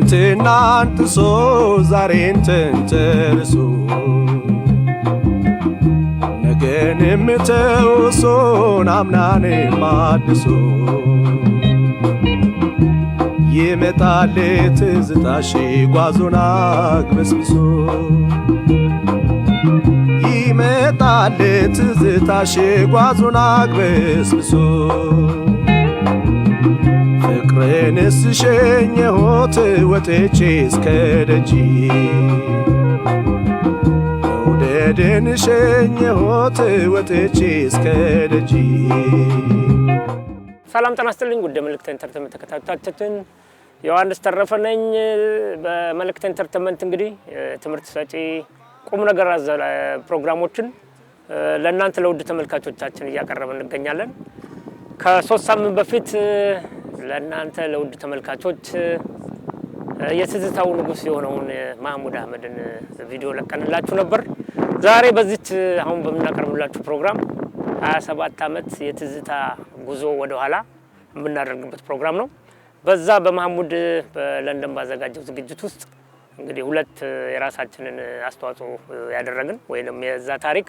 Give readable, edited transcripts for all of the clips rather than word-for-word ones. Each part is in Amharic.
ትናንት ሶ ዛሬን ተንተርሶ ነገንም ተውሶ ናምናንም አድሶ ይመጣል ትዝታሽ ጓዞን አግበስብሶ ይመጣል ትዝታሽ ጓዞን አግበስብሶ ፍቅርንስ ሸኘሁት ወጥቼ እስከ ደጅ መውደድን ሸኘሁት ወጥቼ እስከ ደጅ። ሰላም ጤና ይስጥልኝ ውድ መልእክት ኢንተርቴይንመንት ተከታታዮቻችን ዮሐንስ ተረፈ ነኝ። በመልእክት ኢንተርቴይንመንት እንግዲህ ትምህርት ሰጪ ቁም ነገር አዘል ፕሮግራሞችን ለእናንተ ለውድ ተመልካቾቻችን እያቀረብን እንገኛለን። ከ3 ሳምንት በፊት ለእናንተ ለውድ ተመልካቾች የትዝታው ንጉስ የሆነውን ማህሙድ አህመድን ቪዲዮ ለቀንላችሁ ነበር። ዛሬ በዚች አሁን በመናቀርብላችሁ ፕሮግራም 27 አመት የትዝታ ጉዞ ወደ ኋላ የምናደርግበት ፕሮግራም ነው። በዛ በማህሙድ በለንደን ባዘጋጀው ዝግጅት ውስጥ እንግዲህ ሁለት የራሳችንን አስተዋጽኦ ያደረግን ወይንም የዛ ታሪክ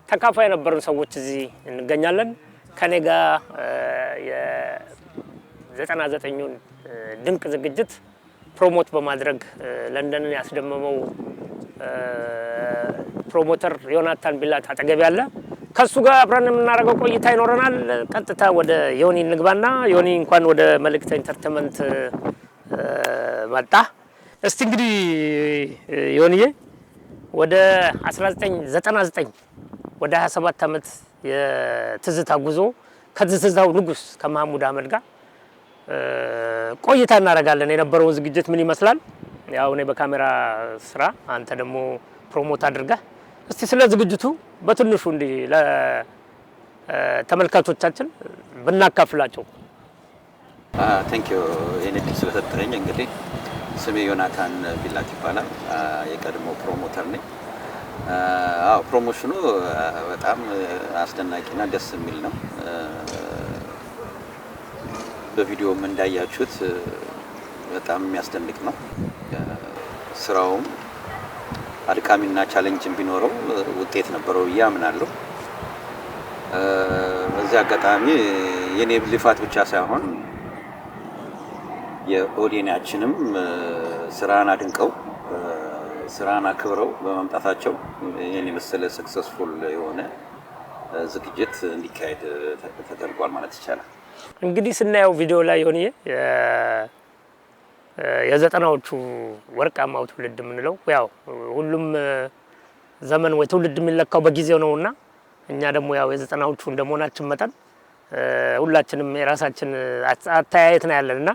ተካፋይ የነበሩን ሰዎች እዚህ እንገኛለን። ከኔ ጋር የ99ኙን ድንቅ ዝግጅት ፕሮሞት በማድረግ ለንደንን ያስደመመው ፕሮሞተር ዮናታን ቢላት አጠገብ ያለ ከሱ ጋር አብረን የምናደርገው ቆይታ ይኖረናል። ቀጥታ ወደ ዮኒ እንግባና ዮኒ እንኳን ወደ መልእክት ኢንተርቴይንመንት መጣ። እስቲ እንግዲህ ዮኒዬ ወደ 1999 ወደ 27 አመት የትዝታ ጉዞ ከትዝታው ንጉስ ከማህሙድ አህመድ ጋር ቆይታ እናደርጋለን። የነበረው ዝግጅት ምን ይመስላል? ያው እኔ በካሜራ ስራ አንተ ደግሞ ፕሮሞት አድርገህ እስቲ ስለ ዝግጅቱ በትንሹ እንዲ ለተመልካቾቻችን ብናካፍላቸው። ታንክ ዩ የኔ ስለተጠረኝ። እንግዲህ ስሜ ዮናታን ቢላት ይባላል። የቀድሞ ፕሮሞተር ነኝ። ፕሮሞሽኑ በጣም አስደናቂና ደስ የሚል ነው። በቪዲዮም እንዳያችሁት በጣም የሚያስደንቅ ነው። ስራውም አድካሚና ቻሌንጅን ቢኖረው ውጤት ነበረው ብዬ አምናለሁ። በዚህ አጋጣሚ የኔ ልፋት ብቻ ሳይሆን የኦዲየንሳችንም ስራን አድንቀው ስራን አክብረው በመምጣታቸው የኔ መሰለ ሰክሰስፉል የሆነ ዝግጅት እንዲካሄድ ተደርጓል ማለት ይቻላል። እንግዲህ ስናየው ቪዲዮ ላይ ዮኒ የዘጠናዎቹ ወርቃማው ትውልድ የምንለው ያው ሁሉም ዘመን ወይ ትውልድ የሚለካው በጊዜው ነውና እኛ ደግሞ ያው የዘጠናዎቹ እንደመሆናችን መጠን ሁላችንም የራሳችን አተያየት ነው ያለንና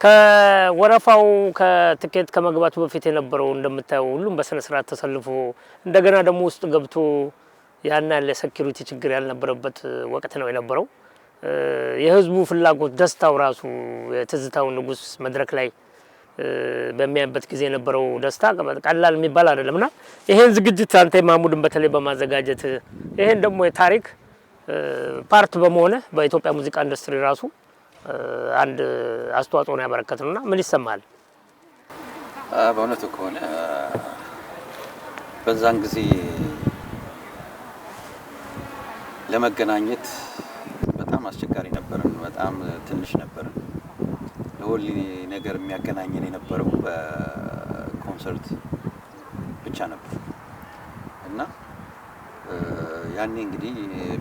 ከወረፋው ከትኬት ከመግባቱ በፊት የነበረው እንደምታየው ሁሉም በስነ ስርዓት ተሰልፎ እንደገና ደግሞ ውስጥ ገብቶ ያን ያለ ሴኩሪቲ ችግር ያልነበረበት ወቅት ነው የነበረው። የህዝቡ ፍላጎት ደስታው ራሱ የትዝታው ንጉስ መድረክ ላይ በሚያበት ጊዜ የነበረው ደስታ ቀላል የሚባል አይደለምና ይሄን ዝግጅት አንተ ማህሙድን በተለይ በማዘጋጀት ይሄን ደግሞ የታሪክ ፓርት በመሆነ በኢትዮጵያ ሙዚቃ ኢንዱስትሪ ራሱ አንድ አስተዋጽኦ ነው ያበረከተውና ምን ይሰማል? በእውነቱ ከሆነ በዛን ጊዜ ለመገናኘት በጣም አስቸጋሪ ነበር። በጣም ትንሽ ነበር። ለሁሉ ነገር የሚያገናኘን የነበረው በኮንሰርት ብቻ ነበር እና ያኔ እንግዲህ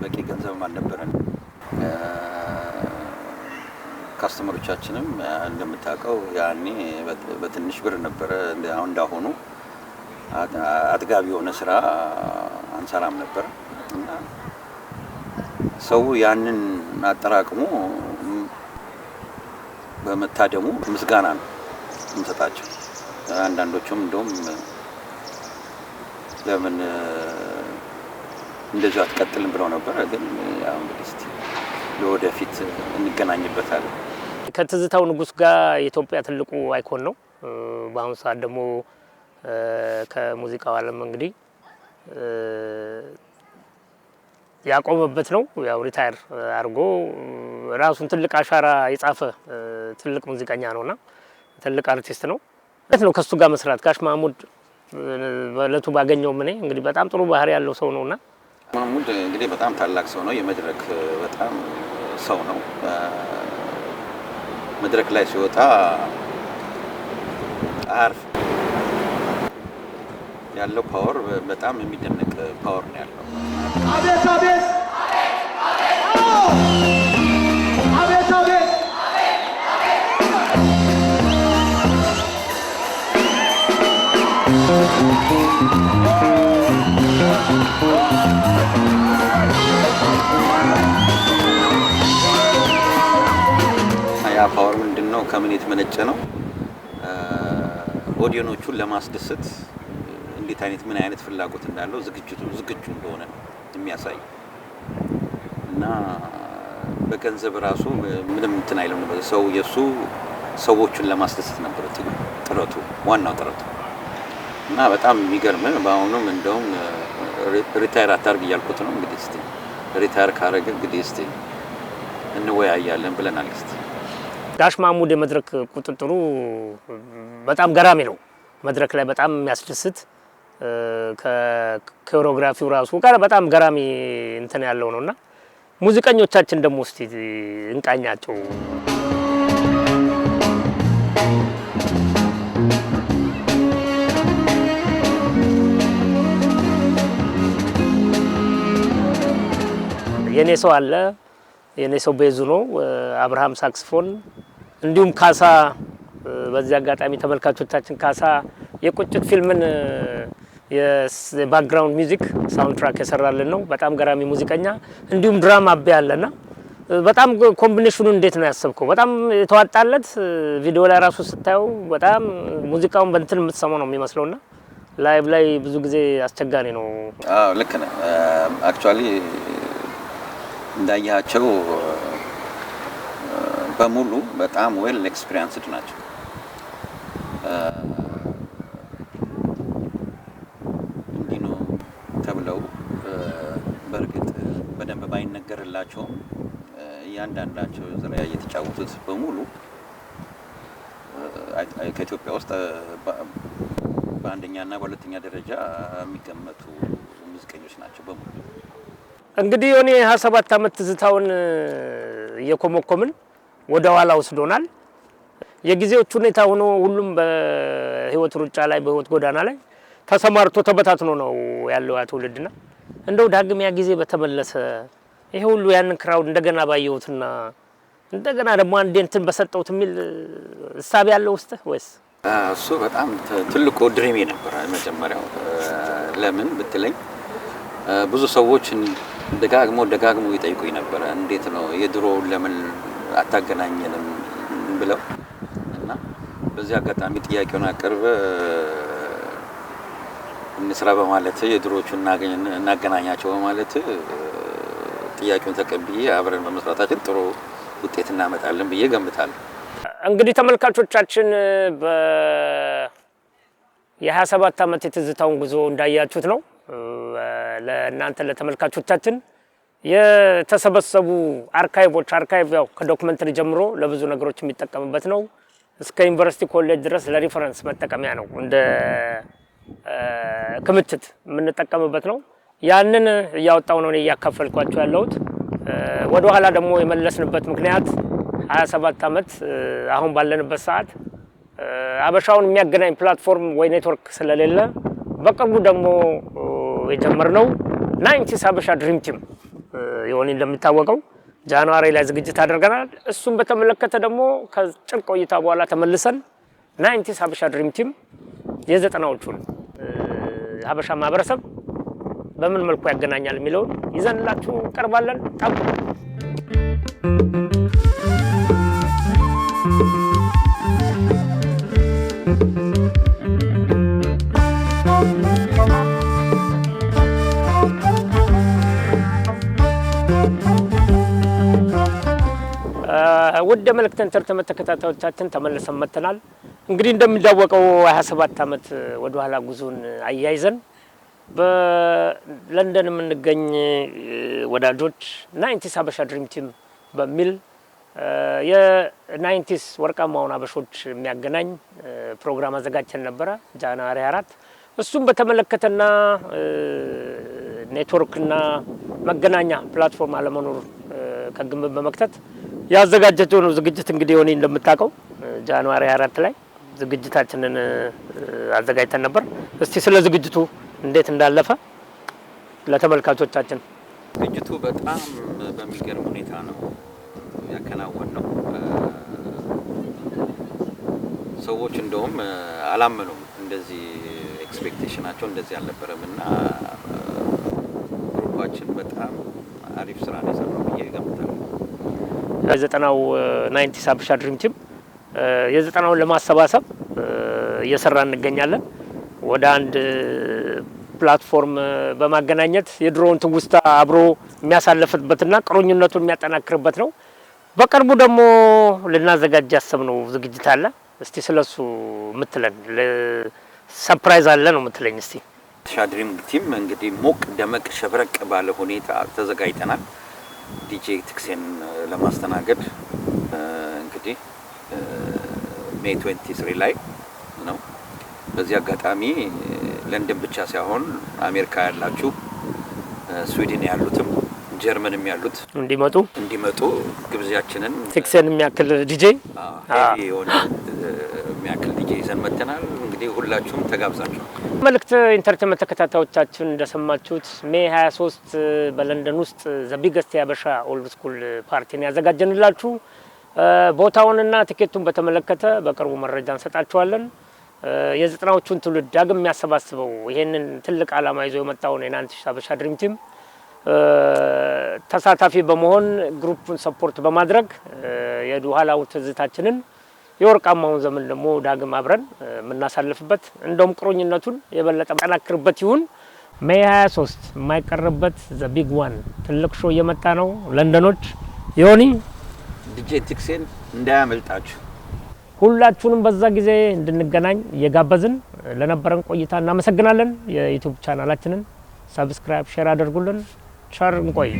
በቂ ገንዘብ አልነበረን። ካስተመሮቻችንም እንደምታውቀው ያኔ በትንሽ ብር ነበረ። አሁን እንዳሁኑ አጥጋቢ የሆነ ስራ አንሰራም ነበር እና ሰው ያንን አጠራቅሞ በመታደሙ ምስጋና ነው እንሰጣቸው። አንዳንዶቹም እንደውም ለምን እንደዛ አትቀጥልም ብለው ነበር። ግን ያው እንግዲህ እስቲ ለወደፊት እንገናኝበታለን። ከትዝታው ንጉስ ጋር የኢትዮጵያ ትልቁ አይኮን ነው። በአሁኑ ሰዓት ደግሞ ከሙዚቃው ዓለም እንግዲህ ያቆመበት ነው። ያው ሪታየር አድርጎ ራሱን ትልቅ አሻራ የጻፈ ትልቅ ሙዚቀኛ ነውና ትልቅ አርቲስት ነው። ነው ከሱ ጋር መስራት ጋሽ ማሙድ በለቱ ባገኘው ምን እንግዲህ በጣም ጥሩ ባህሪ ያለው ሰው ነውና ማሙድ እንግዲህ በጣም ታላቅ ሰው ነው። የመድረክ በጣም ሰው ነው። መድረክ ላይ ሲወጣ አርፍ ያለው ፓወር በጣም የሚደነቅ ፓወር ነው ያለው። አቤት አቤት አቤት አቤት ያ ፓወር ምንድነው? ከምን የተመነጨ ነው? ኦዲየንሶቹን ለማስደሰት እንዴት አይነት ምን አይነት ፍላጎት እንዳለው ዝግጁ እንደሆነ የሚያሳይ እና በገንዘብ ራሱ ምንም እንትን አይልም ነበር። ሰው የሱ ሰዎችን ለማስደሰት ነበር ጥረቱ፣ ዋናው ጥረቱ እና በጣም የሚገርም በአሁኑም እንደውም ሪታየር አታርግ እያልኩት ነው። እንግዲህ እስቲ ሪታየር ካረገ እንግዲህ እስቲ እንወያያለን ብለናል። እስቲ ጋሽ ማሙድ የመድረክ ቁጥጥሩ በጣም ገራሚ ነው። መድረክ ላይ በጣም የሚያስደስት ከኮሪዮግራፊው ራሱ ጋር በጣም ገራሚ እንትን ያለው ነውና ሙዚቀኞቻችን ደግሞ እስቲ እንቃኛቸው። የኔ ሰው አለ፣ የኔ ሰው ቤዙ ነው፣ አብርሃም ሳክስፎን፣ እንዲሁም ካሳ። በዚህ አጋጣሚ ተመልካቾቻችን ካሳ የቁጭት ፊልምን የባክግራውንድ ሚውዚክ ሳውንድ ትራክ የሰራልን ነው። በጣም ገራሚ ሙዚቀኛ፣ እንዲሁም ድራማ አቤ አለና በጣም ኮምቢኔሽኑ እንዴት ነው ያሰብከው? በጣም የተዋጣለት ቪዲዮ ላይ ራሱ ስታየው በጣም ሙዚቃውን በእንትን የምትሰማው ነው የሚመስለውና ላይቭ ላይ ብዙ ጊዜ አስቸጋሪ ነው። አዎ ልክ ነው። አክቹአሊ እንዳያቸው በሙሉ በጣም ዌል ኤክስፒሪየንስድ ናቸው። እንዲህ ነው ተብለው በእርግጥ በደንብ ባይነገርላቸውም እያንዳንዳቸው ዘላ እየተጫወቱት በሙሉ ከኢትዮጵያ ውስጥ በአንደኛና በሁለተኛ ደረጃ የሚገመቱ ሙዚቀኞች ናቸው በሙሉ። እንግዲህ እኔ 27 ዓመት ትዝታውን እየኮመኮምን ወደ ኋላ ወስዶናል። የጊዜዎች ሁኔታ ሆኖ ሁሉም በህይወት ሩጫ ላይ በህይወት ጎዳና ላይ ተሰማርቶ ተበታትኖ ነው ያለው ትውልድና እንደው ዳግሚያ ጊዜ በተመለሰ ይሄ ሁሉ ያንን ክራውድ እንደገና ባየሁትና እንደገና ደግሞ አንዴ እንትን በሰጠውት የሚል እሳቤ ያለው ውስጥ ወይስ? እሱ በጣም ትልቁ ድሪሜ ነበር መጀመሪያው። ለምን ብትለኝ ብዙ ሰዎች ደጋግሞ ይጠይቁኝ ነበር፣ እንዴት ነው የድሮ ለምን አታገናኘንም ብለው እና በዚህ አጋጣሚ ጥያቄውን አቀርበ እንስራ በማለት የድሮቹን እናገናኛቸው በማለት ጥያቄውን ተቀብዬ አብረን በመስራታችን ጥሩ ውጤት እናመጣለን ብዬ ገምታለሁ። እንግዲህ ተመልካቾቻችን የ27 ዓመት የትዝታውን ጉዞ እንዳያችሁት ነው። ለእናንተ ለተመልካቾቻችን የተሰበሰቡ አርካይቭ ያው ከዶክመንተሪ ጀምሮ ለብዙ ነገሮች የሚጠቀምበት ነው። እስከ ዩኒቨርሲቲ ኮሌጅ ድረስ ለሪፈረንስ መጠቀሚያ ነው፣ እንደ ክምችት የምንጠቀምበት ነው። ያንን እያወጣው ነው እያካፈልኳችሁ ያለሁት። ወደ ኋላ ደግሞ የመለስንበት ምክንያት 27 ዓመት አሁን ባለንበት ሰዓት አበሻውን የሚያገናኝ ፕላትፎርም ወይ ኔትወርክ ስለሌለ በቅርቡ ደግሞ የጀመርነው 90s ሀበሻ ድሪም ቲም ይሆን እንደሚታወቀው ጃንዋሪ ላይ ዝግጅት አድርገናል። እሱን በተመለከተ ደግሞ ከጭር ቆይታ በኋላ ተመልሰን 90s ሀበሻ ድሪም ቲም የዘጠናዎቹን ሀበሻ ማህበረሰብ በምን መልኩ ያገናኛል የሚለውን ይዘንላችሁ ቀርባለን። ጠብቁ። ወደ መልእክት ኢንተርቴይንመንት ተከታታዮቻችን ተመልሰን መጥተናል። እንግዲህ እንደሚታወቀው 27 ዓመት ወደ ኋላ ጉዞን አያይዘን በለንደን የምንገኝ ወዳጆች 90s ሀበሻ ድሪም ቲም በሚል የናይንቲስ ወርቃማውን አበሾች የሚያገናኝ ፕሮግራም አዘጋጅተን ነበረ ጃንዋሪ 4 እሱም በተመለከተና ኔትወርክና መገናኛ ፕላትፎርም አለመኖር ከግምት በመክተት ያዘጋጀችው ነው ዝግጅት እንግዲህ ሆኔ እንደምታውቀው ጃንዋሪ 4 ላይ ዝግጅታችንን አዘጋጅተን ነበር። እስቲ ስለ ዝግጅቱ እንዴት እንዳለፈ ለተመልካቾቻችን። ዝግጅቱ በጣም በሚገርም ሁኔታ ነው ያከናወነው። ሰዎች እንደውም አላመኑም። እንደዚህ ኤክስፔክቴሽናቸው እንደዚህ አልነበረም እና ግሩፓችን በጣም አሪፍ ስራ ነው የሰራው ብዬ እገምታለሁ። የዘጠናው 90 ሀበሻ ድሪም ቲም የዘጠናውን ለማሰባሰብ እየሰራ እንገኛለን። ወደ አንድ ፕላትፎርም በማገናኘት የድሮውን ትውስታ አብሮ የሚያሳልፍበትና ቁርኝነቱን የሚያጠናክርበት ነው። በቅርቡ ደግሞ ልናዘጋጅ ያሰብነው ዝግጅት አለ። እስቲ ስለሱ ምትለን ሰርፕራይዝ አለ ነው ምትለኝ? እስቲ ሀበሻ ድሪም ቲም እንግዲህ ሞቅ ደመቅ ሸብረቅ ባለ ሁኔታ ተዘጋጅተናል። ዲጄ ትክሴን ለማስተናገድ እንግዲህ ሜይ 23 ላይ ነው። በዚህ አጋጣሚ ለንደን ብቻ ሳይሆን አሜሪካ ያላችሁ፣ ስዊድን ያሉትም ጀርመንም ያሉት እንዲመጡ ግብዣችንን ትክሴን የሚያክል ዲጄ የሆነ የሚያክል ዲጄ ይዘን መጥተናል። እንግዲህ ሁላችሁም ተጋብዛችሁ። መልእክት ኢንተርቴንመንት ተከታታዮቻችን እንደሰማችሁት ሜይ 23 በለንደን ውስጥ ዘ ቢገስት የሀበሻ ኦልድ ስኩል ፓርቲን ያዘጋጀንላችሁ። ቦታውንና ቲኬቱን በተመለከተ በቅርቡ መረጃ እንሰጣችኋለን። የዘጠናዎቹን ትውልድ ዳግም የሚያሰባስበው ይሄንን ትልቅ ዓላማ ይዞ የመጣውን የናይንቲስ ሀበሻ ድሪም ቲም ተሳታፊ በመሆን ግሩፑን ሰፖርት በማድረግ የኋላው ትዝታችንን የወርቃማውን ዘመን ደግሞ ዳግም አብረን የምናሳልፍበት እንደውም ቁርኝነቱን የበለጠ ማጠናክርበት ይሁን። ሜይ 23 የማይቀርበት ዘ ቢግ ዋን ትልቅ ሾው እየመጣ ነው። ለንደኖች ዮኒ ዲጄ ትክሴን እንዳያመልጣችሁ። ሁላችሁንም በዛ ጊዜ እንድንገናኝ እየጋበዝን ለነበረን ቆይታ እናመሰግናለን። የዩቲዩብ ቻናላችንን ሰብስክራይብ፣ ሼር አድርጉልን። ቸር እንቆይ።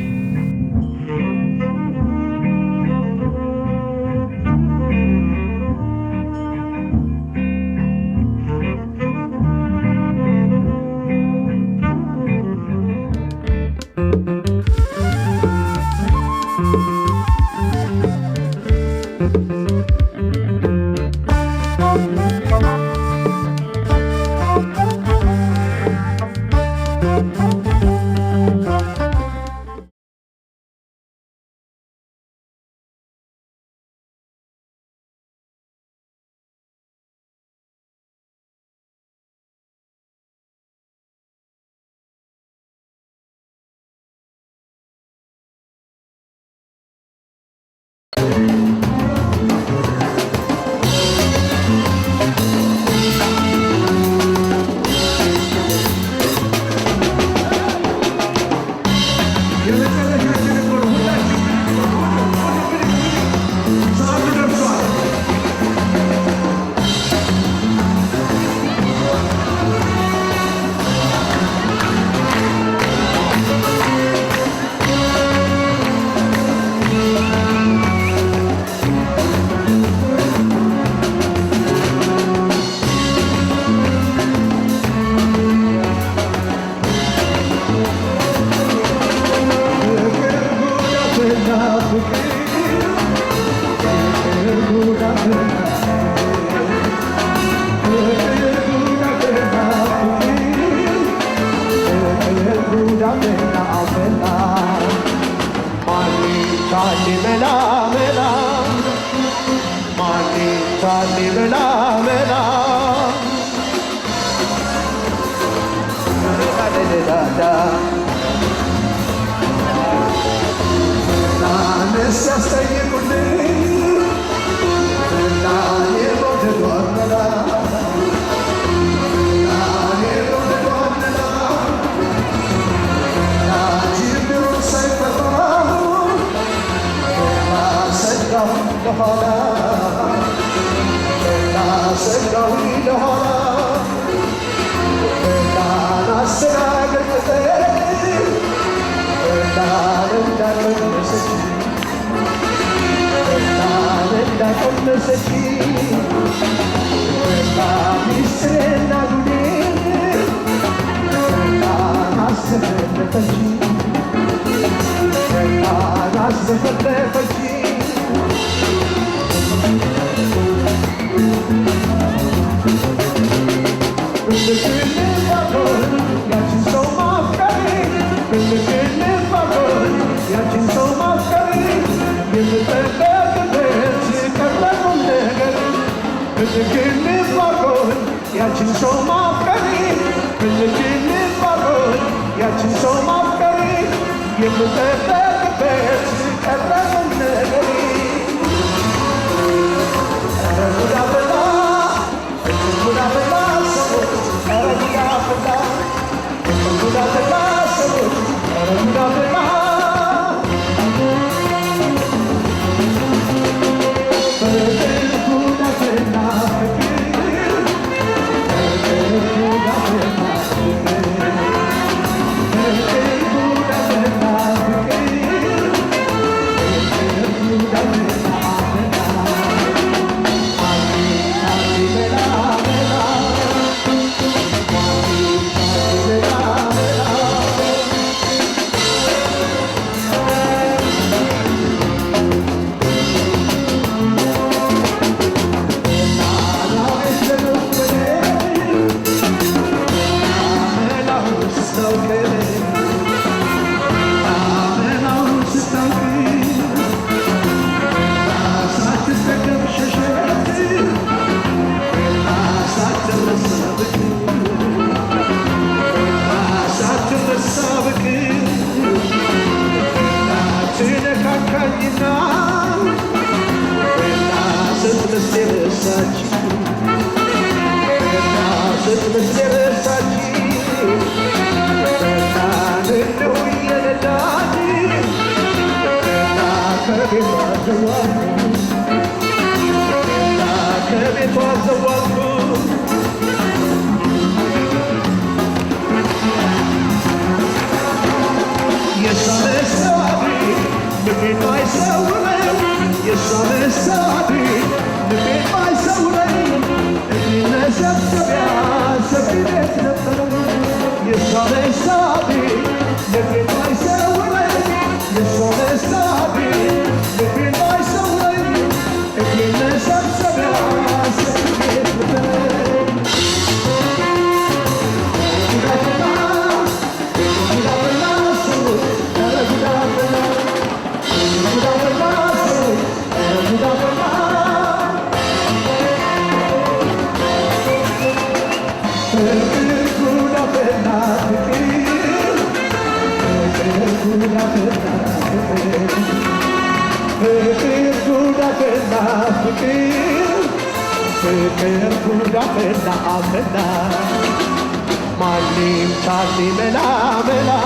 Thank you. ቀመሰች ሚስጥርና ጉዴን አስፈለፈች አስፈለፈች ያችን ሰው ማፍቀሪ ያችን ሰው ማፍቀሪ የምጠበቅበት ቀረቁም ነገር ብልግልባጎን ያችን ሰው ማፍቀሪ ብልግልባጎን ያችን ሰው ማፍቀሪ የምጠበቅበት ቀረቁም ነገር ጉዳፈላ ጉዳፈላ ሰዎች ጉዳፈላ ጉዳፈላ ሰዎች ጉዳፈላ Manim chali mela mela,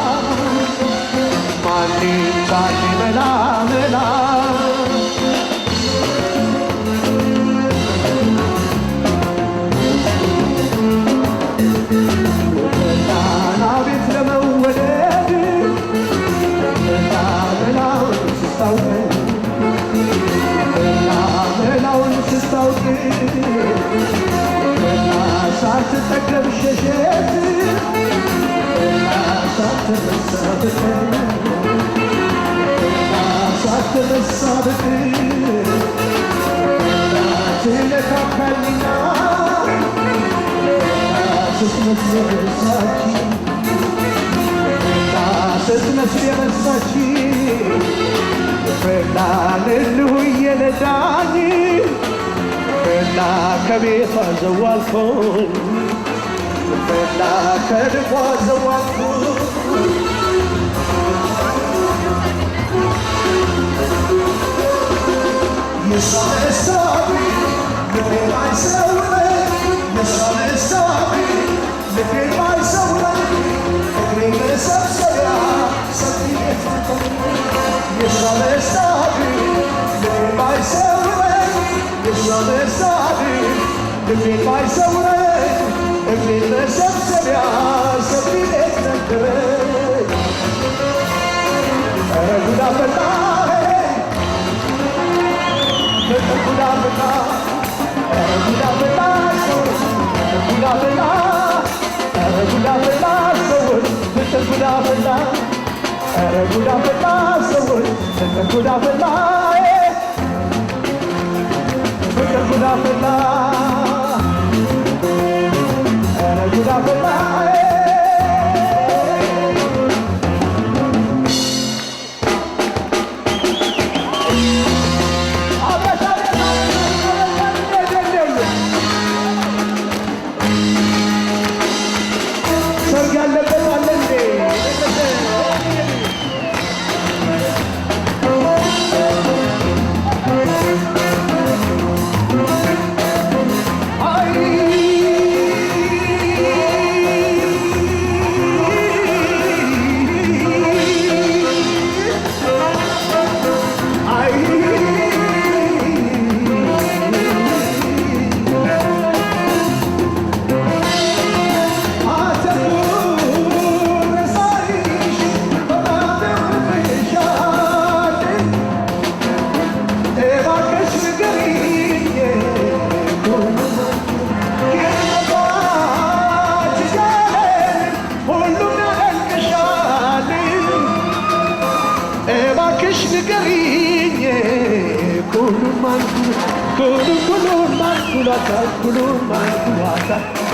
manim chali mela mela. Na bit lama walad, na mela unsistawke, na mela unsistawke. ሳትጠገብ ሸሸት ሳትረሳብት ሳትረሳብት ትነካካኝና ስትመስል የረሳች ስትመስል የረሳች ፍላ ልልሁ እየነዳኝ ፍላ ከቤቷ ዘዋልኩኝ ፍላ ከድፏ ዘዋልኩኝ የሳነሳቢ ልቤን አይሰውረኝ የሳነሳቢ ልቤን አይሰውረኝ እግሬን መሰብሰቢያ ሰፊ ቤት የሳነሳቢ ልቤን አይሰውረኝ የሳነሳቢ ልቤን አይሰውረኝ እግሬን መሰብሰቢያ ሰፊ ቤት ነበረኝ ኧረ ጉድ አፈላ ጉድ አፈላ ኧረ ጉድ አፈላ ሰዎች ፍቅር ጉድ አፈላ ፍቅር ጉድ አፈላ ኧረ ጉድ አፈላ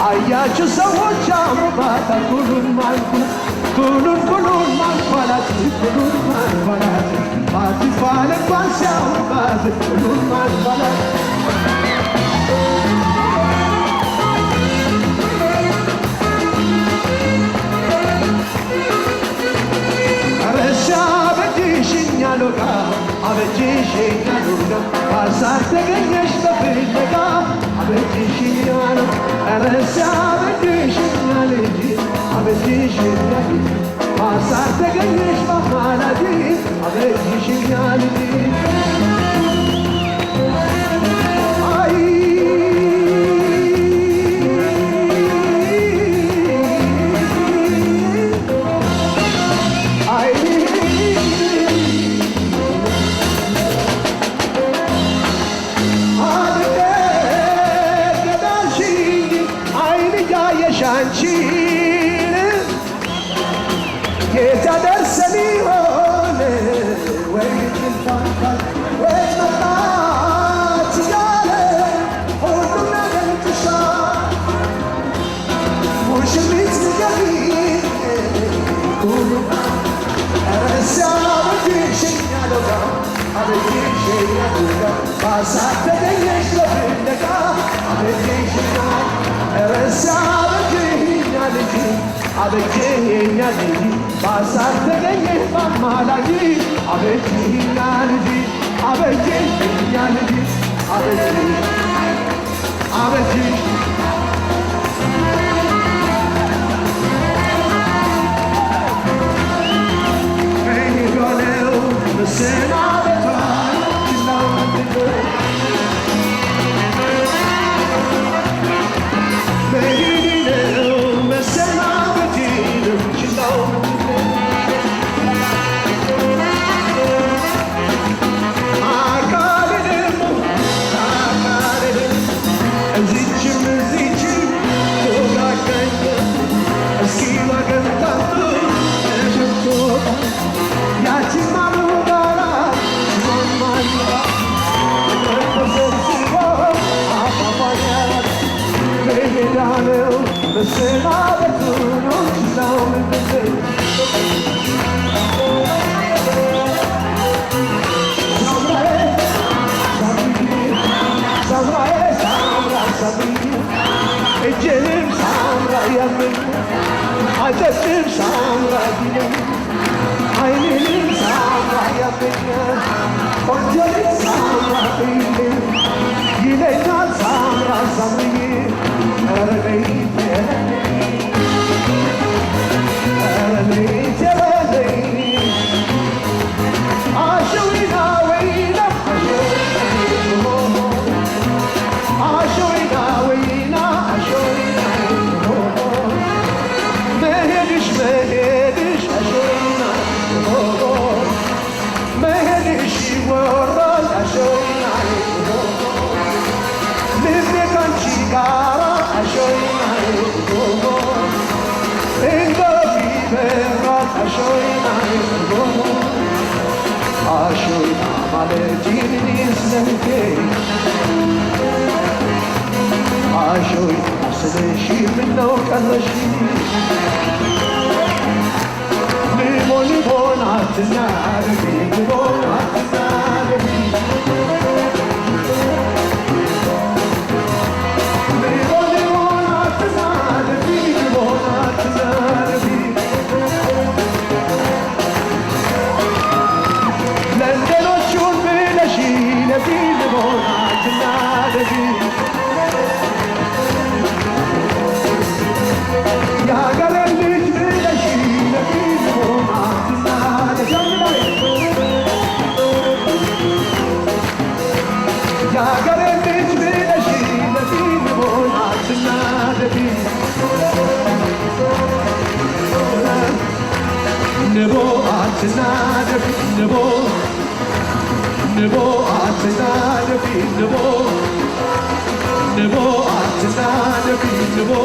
አያችሁ ሰዎች አምሮባታል ኩሉን ማንኳላት ኩሉን ማንኳላት ባትባል እንኳን ሲያምሮባት ኩሉን ማንኳላት ረሻ በጅሽኛ ሎቃ አበጅሽኛ ሎቃ ባሳር ተገኘሽ በፍለጋ አበጅሽኛ ሎቃ ረሻ አበጅሽኛ ልጅ አበጅሽኛ ልጅ ባሳር ተገኘሽ በማላጅ አበጅሽኛ ልጅ አበጀኛ ልጅ ባሳር ተገኘሽ በማላጅ አበጀኛ ልጅ አበጀኛ ልጅ አበጀ ሆነው መሰናበቷል Show you አበጂን ስለንቴ አሾይ ስለሺ ምነው ቀረሽ ልቦን አትናደፊ ልቦን አትናደፊ Nebo atnadefi nebo nebo atnadefi nebo nebo atnadefi nebo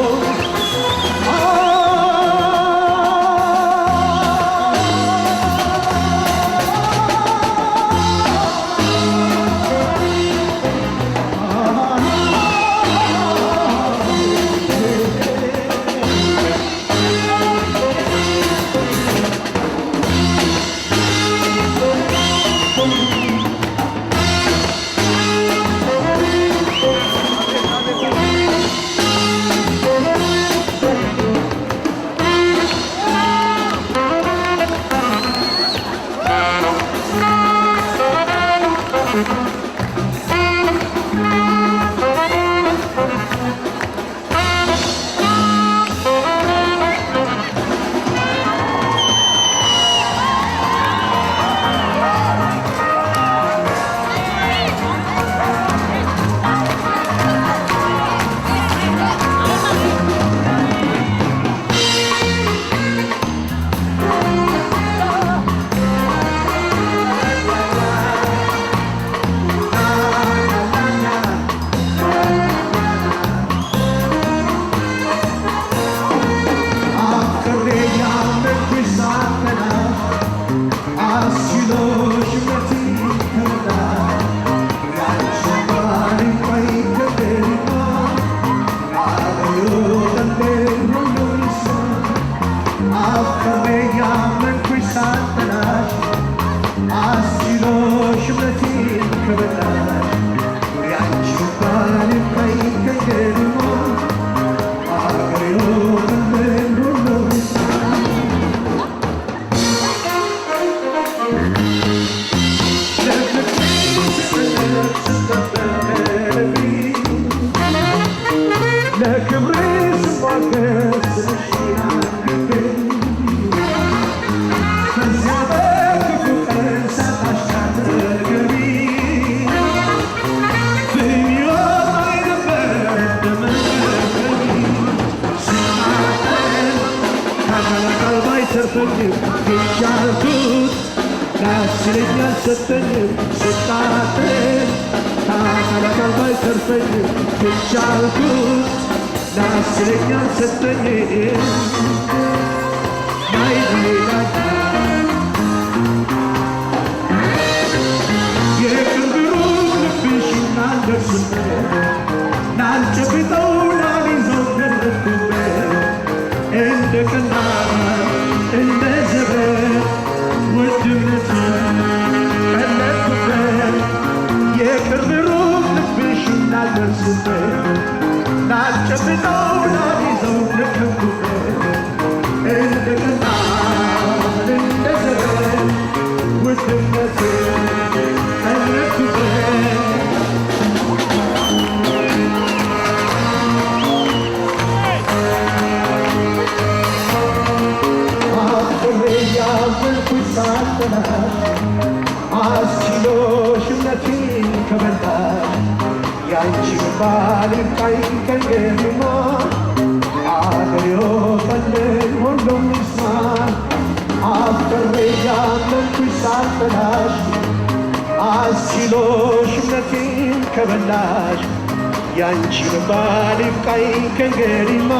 ያንቺን ባሊፍ ቃይ ከንገሪማ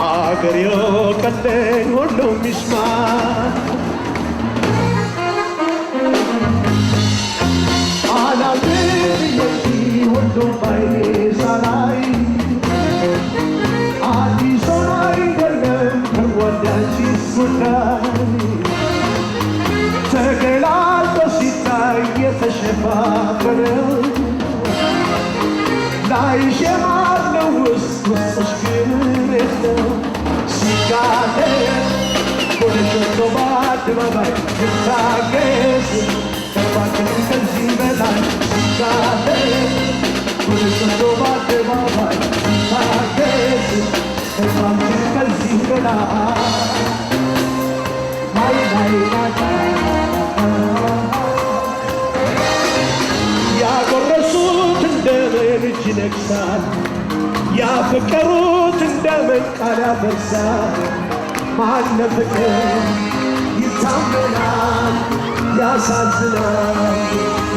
አገሬው ቀለኝ ሁሉም ይስማ ተሸፋፈነው ላይሽ የማለው ውስጥሽ ግን የለው ሲጋለጥ ጎደሽ ወጥቶ በአደባባይ ልታገስ ከፋችን ከዚህ በላይ ሲጋለጥ ጎደሽ ወጥቶ በአደባባይ ልታገስ ከፋችን ከዚህ በላይ ያጎረሱት እንደምን እጅ ይነግሳል ያፈቀሩት እንደምን ቃል ያፈርሳል ማነ ፍቅር ይታመናል ያሳዝናል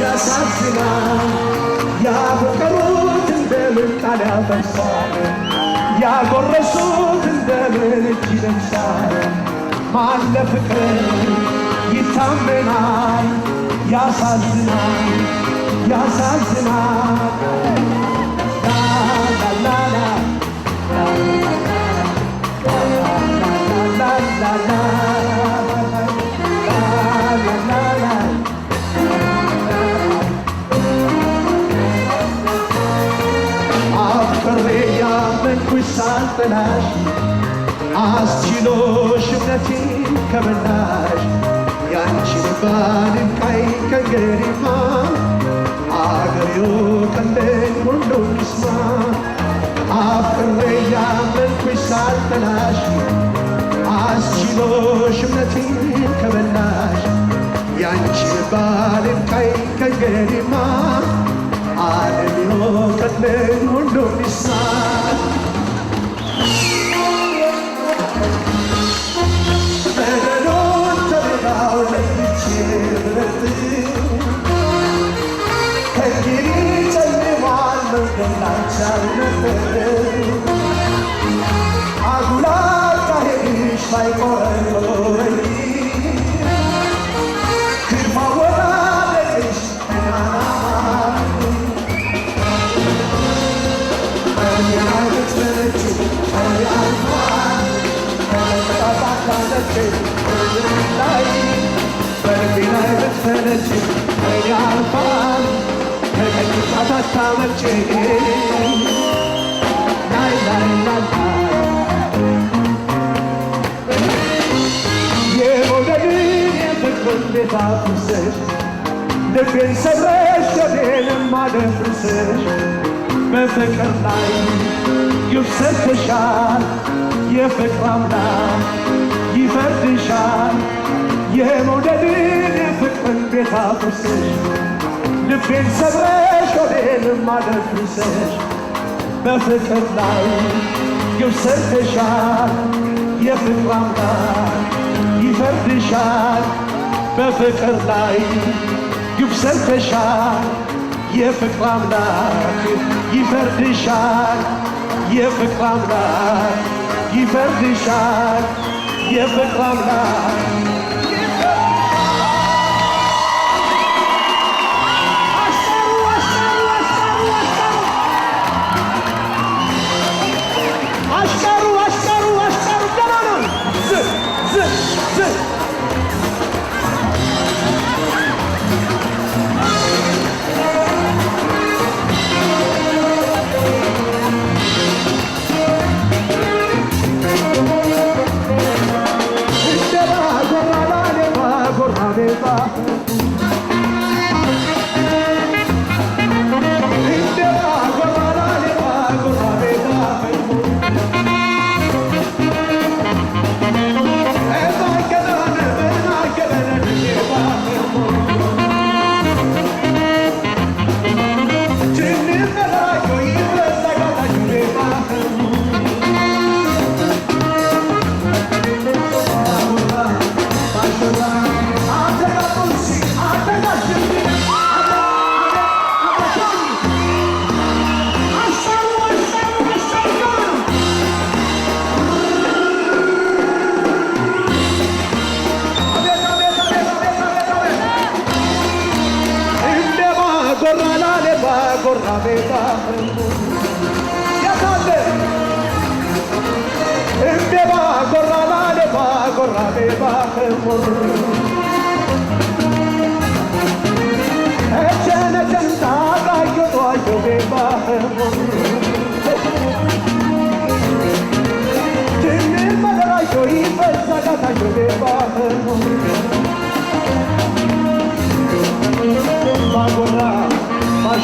ያሳዝናል ያፈቀሩት እንደምን ቃል ያፈርሳል ያጎረሱት እንደምን እጅ ይነግሳል ማለ ፍቅር ይታመናል ያሳዝናል ያሳዝናል ላላላላ አፍቅሬ ያመንኩሽ ሳልጠላሽ አስችሎሽ እምነቴን ከበላሽ ያንቺን ባልንቃይ ከእንግዲህማ አገሬው ቀለኝ ሁሉም ይስማ አፍቅሬ ያመንኩሽ ሳልጠላሽ አስችሎሽ እምነቴን ከበላሽ ያንቺን ባልንቃይ ከእንግዲህማ አገሬው ቀለኝ ሁሉም ይስማ ልቤን ሰብረሽ ሆዴንም አደፍርሰሽ በፍቅር ላይ ይፍሰድሻል የፍቅር አምላክ ይፈርድሻል የመውደድን የፍቅርን ቤት አፍርሰሽ ልቤን ሰብረሽ ሆዴንም አደፍርሰሽ በፍቅር ላይ ይፍሰድሻል የፍቅር አምላክ ይፈርድሻል በፍቅር ላይ ግፍ ሰርተሻል የፍቅር አምላክ ይፈርድሻል የፍቅር አምላክ ይፈርድሻል የፍቅር አምላክ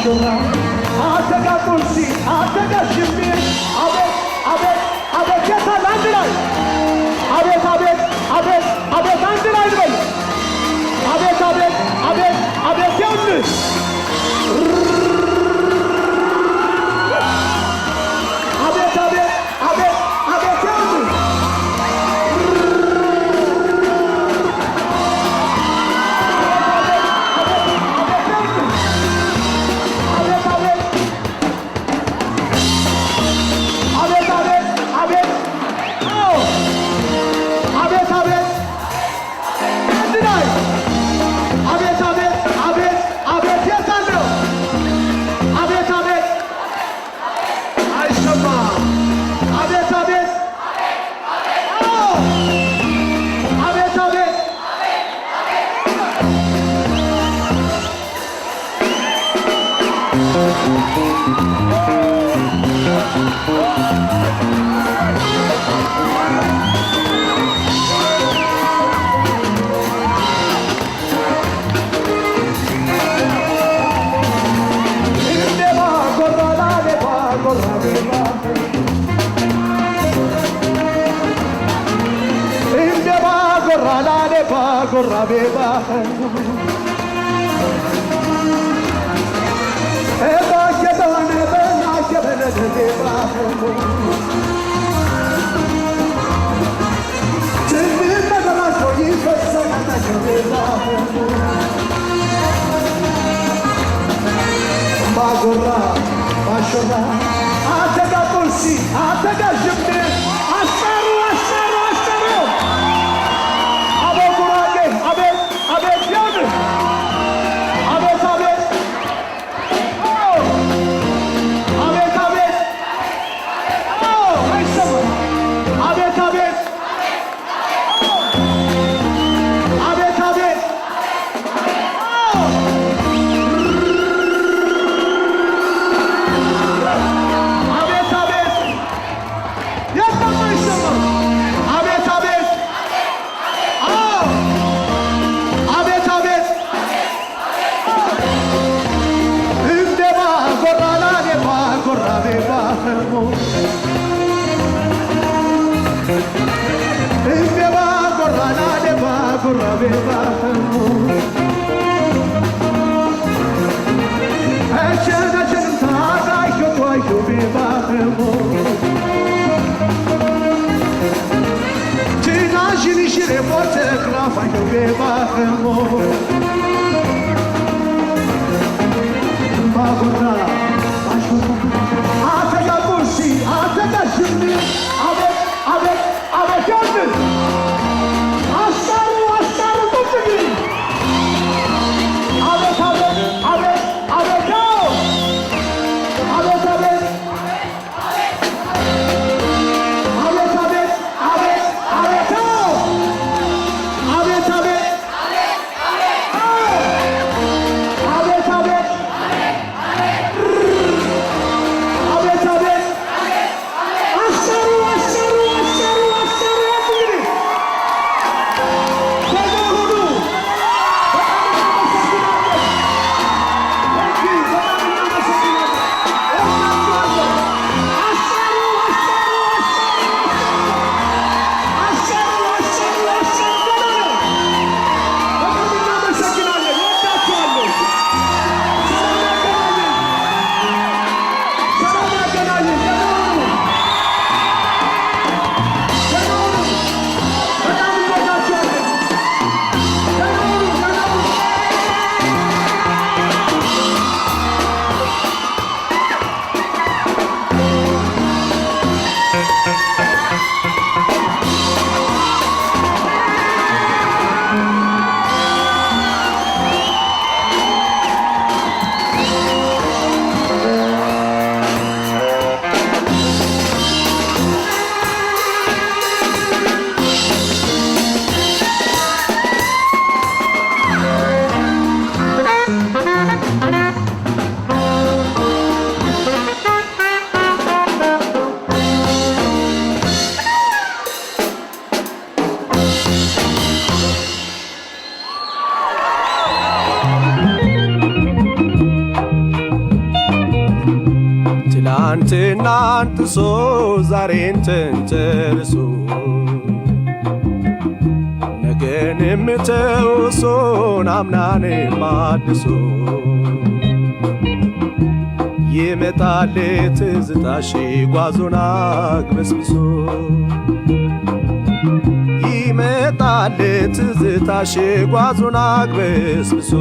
ማሾራ አተጋ ቁርሲ አተጋ ሽሜ አቤት አቤት አቤት የታል አንድ ላይ አቤት አቤት አቤት አቤት አንድ ላይ ልበል አቤት አቤት አቤት አቤት ያምር አቤት አቤት አቤት አቤት ያምር gorra beba eba kedane bena kebele beba Cemil medana koyi fesana beba Ma gorra maşora atega kursi atega jibne asaru asaru asaru Abet, abet yanı. Abet, abet. Oh. Abet, abet. Oh, işte bu. Abet, abet. Oh. Abet, abet. Oh. Abet, abet. Yapma işte bu. Abet, abet. Oh. Abet abet Ündeba gorrala deba gorra beba Ündeba gorrala deba gorra beba Eşena canım taga yoy beba Tina jini shire bote krafa beba Bagora, atega kursi, atega şimdi, abet yandı. Astarı tuttu gibi. Abet yo. Abet yo. Abet yo. ትናንትናን ጥሶ ዛሬን ተንተርሶ ነገንም ተውሶ አምናንም አድሶ ይመጣል ትዝታሽ ጓዞን አግበስብሶ ይመጣል ትዝታሽ ጓዞን አግበስብሶ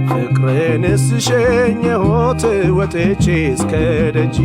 ፍቅርንስ ሸኘሁት ወጥቼ እስከ ደጅ